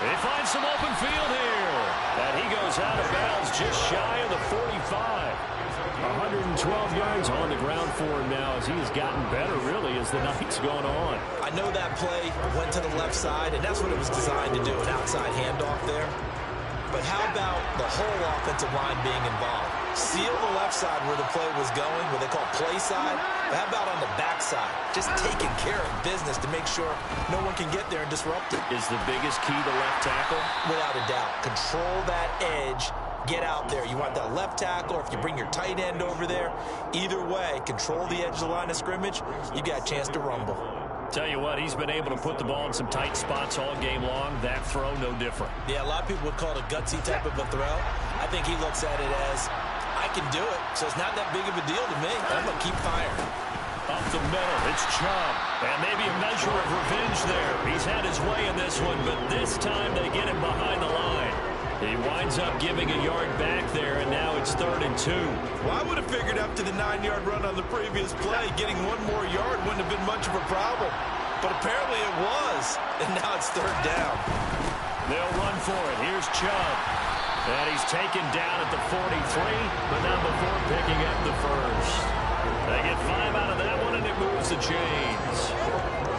They find some open field here. And he goes out of bounds just shy of the 45. 112 yards on the ground for him now as he has gotten better, really, as the night's gone on. I know that play went to the left side, and that's what it was designed to do, an outside handoff there. But how about the whole offensive line being involved? Seal the left side where the play was going, what they call play side. But how about on the back side? Just taking care of business to make sure no one can get there and disrupt it. Is the biggest key to left tackle? Without a doubt. Control that edge. Get out there. You want that left tackle, or if you bring your tight end over there, either way, control the edge of the line of scrimmage, you got a chance to rumble. Tell you what, he's been able to put the ball in some tight spots all game long. That throw, no different. Yeah, a lot of people would call it a gutsy type of a throw. I think he looks at it as, I can do it, so it's not that big of a deal to me. I'm going to keep firing. Up the middle, it's Chubb. And maybe a measure of revenge there. He's had his way in this one, but this time they get him behind the line. He winds up giving a yard back there, and now it's 3rd and 2. Well, I would have figured after the 9-yard run on the previous play, getting one more yard wouldn't have been much of a problem. But apparently it was, and now it's 3rd down. They'll run for it. Here's Chubb. And he's taken down at the 43, but not before picking up the first. They get 5 out of that one, and it moves the chains.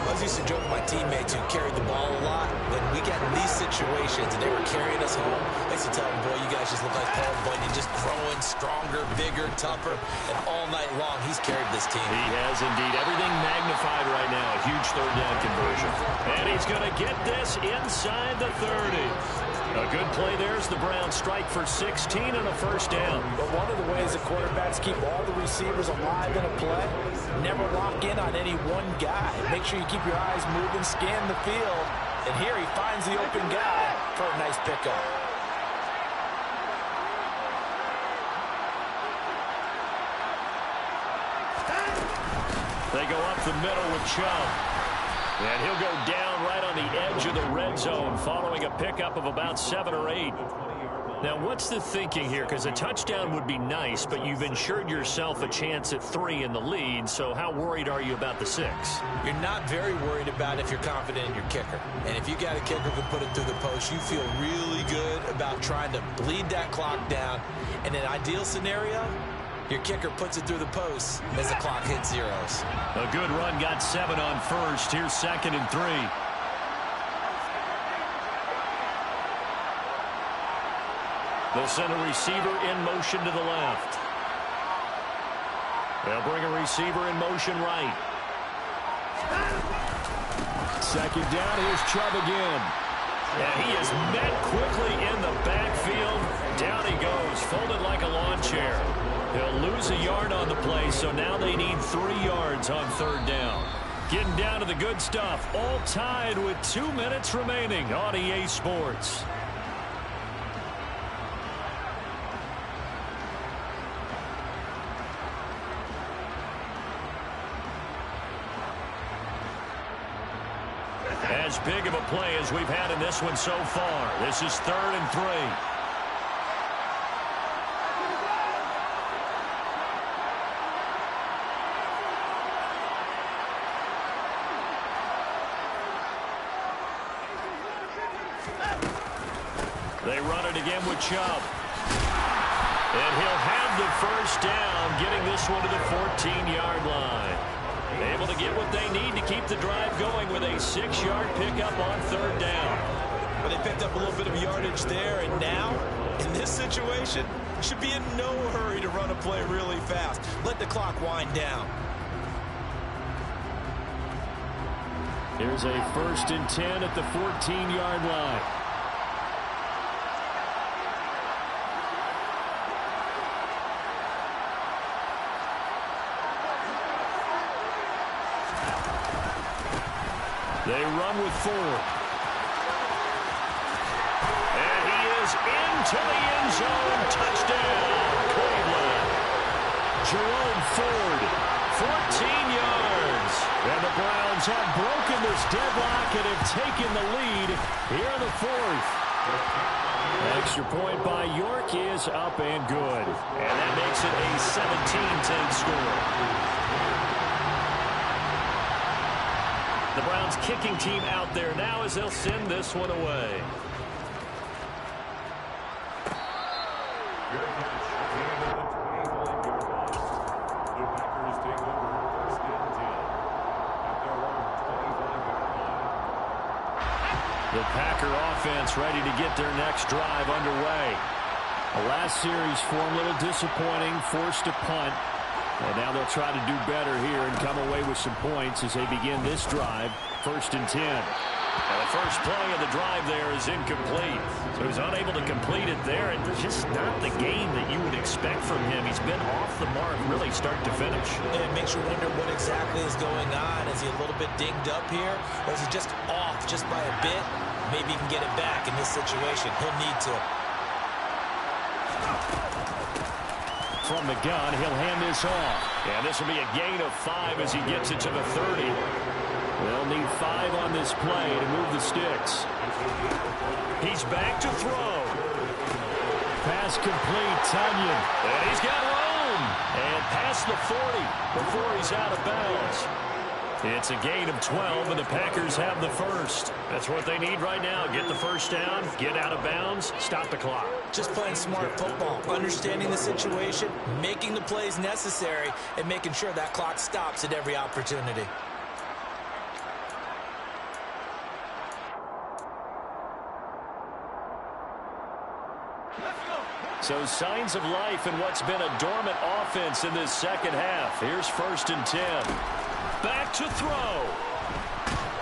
I was used to joke with my teammates who carried the ball a lot. When we got in these situations and they were carrying us home, I used to tell them, boy, you guys just look like Paul Bunyan, just growing stronger, bigger, tougher. And all night long, he's carried this team. He has indeed. Everything magnified right now. A huge 3rd down conversion. And he's going to get this inside the 30. A good play there as the Browns strike for 16 and a 1st down. But one of the ways that quarterbacks keep all the receivers alive in a play, never lock in on any one guy. Make sure you keep your eyes moving, scan the field. And here he finds the open guy for a nice pickup. They go up the middle with Chubb. And he'll go down right on the edge of the red zone following a pickup of about 7 or 8. Now, what's the thinking here? Because a touchdown would be nice, but you've ensured yourself a chance at 3 in the lead, so how worried are you about the 6? You're not very worried about if you're confident in your kicker. And if you got a kicker who can put it through the post, you feel really good about trying to bleed that clock down. In an ideal scenario, your kicker puts it through the post as the clock hits zeros. A good run got 7 on first. Here's 2nd and 3. They'll send a receiver in motion to the left. They'll bring a receiver in motion right. 2nd down. Here's Chubb again. And he is met quickly in the backfield. Down he goes, folded like a lawn chair. He'll lose a yard on the play, so now they need 3 yards on 3rd down. Getting down to the good stuff, all tied with 2 minutes remaining on EA Sports. As big of a play as we've had in this one so far. This is 3rd and 3. They run it again with Chubb. And he'll have the 1st down, getting this one to the 14-yard line. Able to get what they need to keep the drive going with a 6-yard pickup on 3rd down. But they picked up a little bit of yardage there, and now, in this situation, should be in no hurry to run a play really fast. Let the clock wind down. Here's a 1st and 10 at the 14-yard line. They run with Ford. And he is into the end zone. Touchdown, Cleveland. Jerome Ford, 14 yards. And the Browns have broken this deadlock and have taken the lead here in the 4th. Extra point by York is up and good. And that makes it a 17-10 score. The Browns kicking team out there now as they'll send this one away. The Packer offense ready to get their next drive underway. The last series for them a little disappointing, forced to punt. And now they'll try to do better here and come away with some points as they begin this drive, 1st and 10. And the first play of the drive there is incomplete. So he's unable to complete it there, and just not the game that you would expect from him. He's been off the mark really start to finish. And it makes you wonder what exactly is going on. Is he a little bit dinged up here, or is he just off just by a bit? Maybe he can get it back in this situation. He'll need to. From the gun, he'll hand this off. And this will be a gain of 5 as he gets it to the 30. They'll need 5 on this play to move the sticks. He's back to throw. pass complete. Tunyon. And he's got room. And past the 40 before he's out of bounds. It's a gain of 12, and the Packers have the first. That's what they need right now. Get the first down, get out of bounds, stop the clock. Just playing smart football, understanding the situation, making the plays necessary, and making sure that clock stops at every opportunity. So signs of life in what's been a dormant offense in this second half. Here's 1st and 10. Back to throw.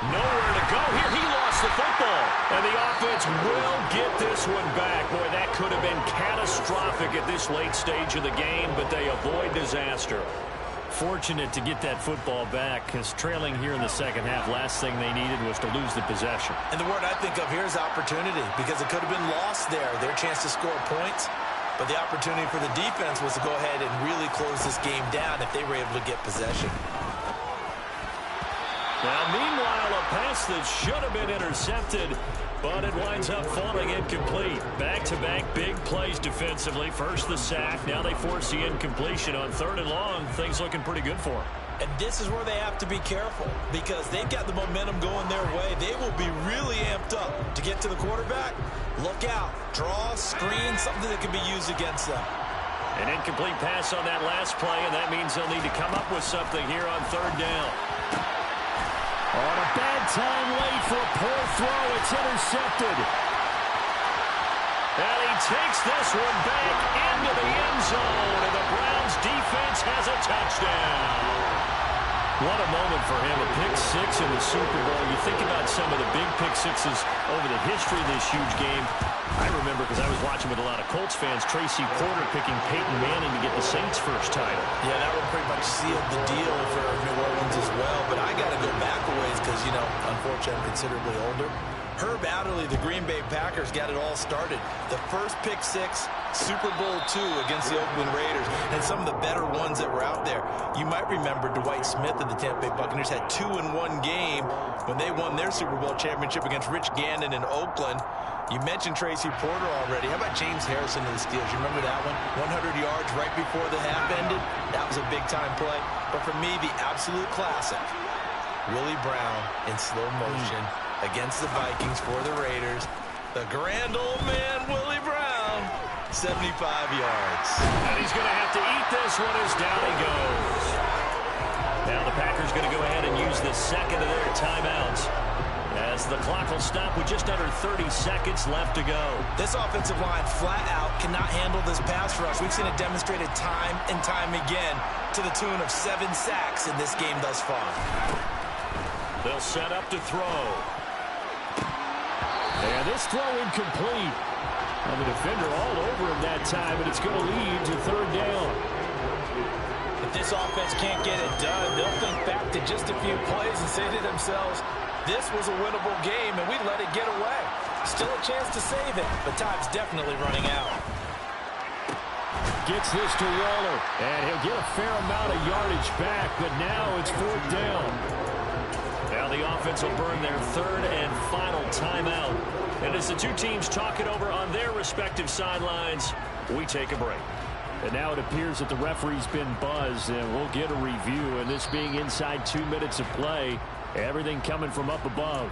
Nowhere to go here. He lost the football. And the offense will get this one back. Boy, that could have been catastrophic at this late stage of the game, but they avoid disaster. Fortunate to get that football back, because trailing here in the second half, last thing they needed was to lose the possession. And the word I think of here is opportunity, because it could have been lost there, their chance to score points. But the opportunity for the defense was to go ahead and really close this game down if they were able to get possession. Now, meanwhile, a pass that should have been intercepted, but it winds up falling incomplete. Back-to-back big plays defensively. First the sack. Now they force the incompletion on 3rd and long. Things looking pretty good for them. And this is where they have to be careful, because they've got the momentum going their way. They will be really amped up to get to the quarterback. Look out. Draw, screen, something that can be used against them. An incomplete pass on that last play, and that means they'll need to come up with something here on 3rd down. On a bad time late for a poor throw. It's intercepted. And he takes this one back into the end zone, and the Browns defense has a touchdown. What a moment for him, a pick six in the Super Bowl. You think about some of the big pick sixes over the history of this huge game. I remember, because I was watching with a lot of Colts fans, Tracy Porter picking Peyton Manning to get the Saints' first title. Yeah, that would pretty much sealed the deal for New Orleans as well. But I got to go back a ways because, you know, unfortunately I'm considerably older. Herb Adderley, the Green Bay Packers, got it all started. The first pick six, Super Bowl II against the Oakland Raiders, and some of the better ones that were out there. You might remember Dwight Smith of the Tampa Bay Buccaneers had 2-in-1 game when they won their Super Bowl championship against Rich Gannon in Oakland. You mentioned Tracy Porter already. How about James Harrison of the Steelers? You remember that one? 100 yards right before the half ended. That was a big-time play. But for me, the absolute classic, Willie Brown in slow motion against the Vikings for the Raiders. The grand old man, Willie Brown, 75 yards. And he's going to have to eat this one as down he goes. Now the Packers going to go ahead and use the second of their timeouts, as the clock will stop with just under 30 seconds left to go. This offensive line flat out cannot handle this pass rush. We've seen it demonstrated time and time again to the tune of 7 sacks in this game thus far. They'll set up to throw. And this throw incomplete. And the defender all over him that time, and it's going to lead to 3rd down. If this offense can't get it done, they'll think back to just a few plays and say to themselves, this was a winnable game, and we let it get away. Still a chance to save it, but time's definitely running out. Gets this to Waller, and he'll get a fair amount of yardage back, but now it's 4th down. Now the offense will burn their 3rd and final timeout. And as the two teams talk it over on their respective sidelines, we take a break. And now it appears that the referee's been buzzed, and we'll get a review. And this being inside 2 minutes of play, everything coming from up above.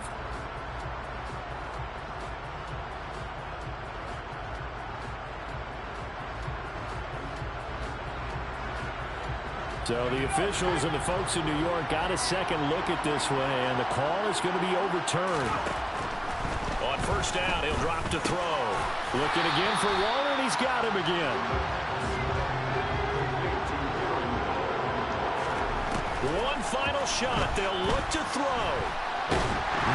So the officials and the folks in New York got a second look at this one, and the call is going to be overturned. On 1st down, he'll drop to throw. Looking again for Waller, and he's got him again. One final shot. They'll look to throw.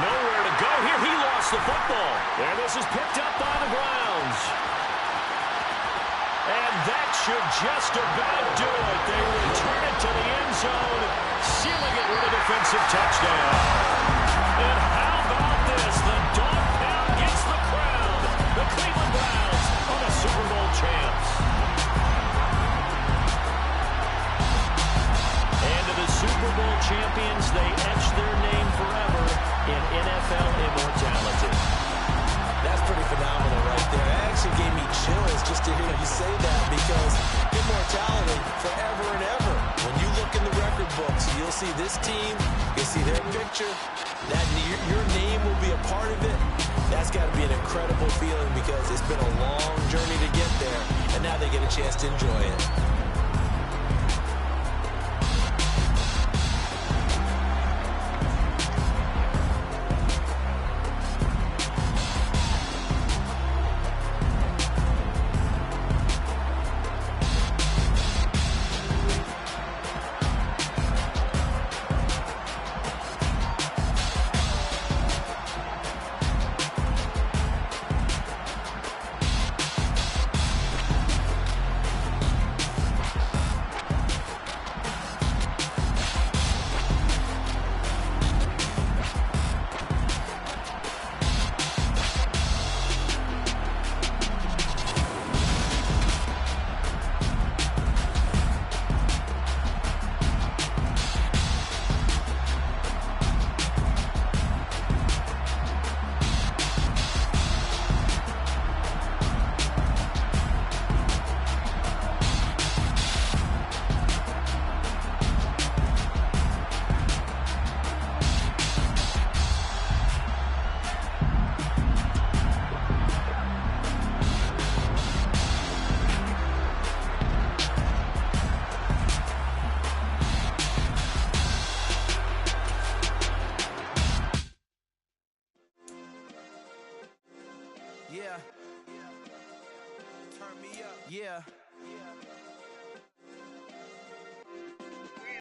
Nowhere to go here. He lost the football. And this is picked up by the Browns. And that should just about do it. They return it to the end zone, sealing it with a defensive touchdown. And how about this? The dog pound gets the crown. The Cleveland Browns are the Super Bowl champs. And to the Super Bowl champions, they etch their name forever in NFL immortality. That's pretty phenomenal right there. It actually gave me chills just to hear you say that, because immortality forever and ever. When you look in the record books, you'll see this team, you'll see their picture, that your name will be a part of it. That's got to be an incredible feeling, because it's been a long journey to get there, and now they get a chance to enjoy it. Yeah. Turn me up. Yeah.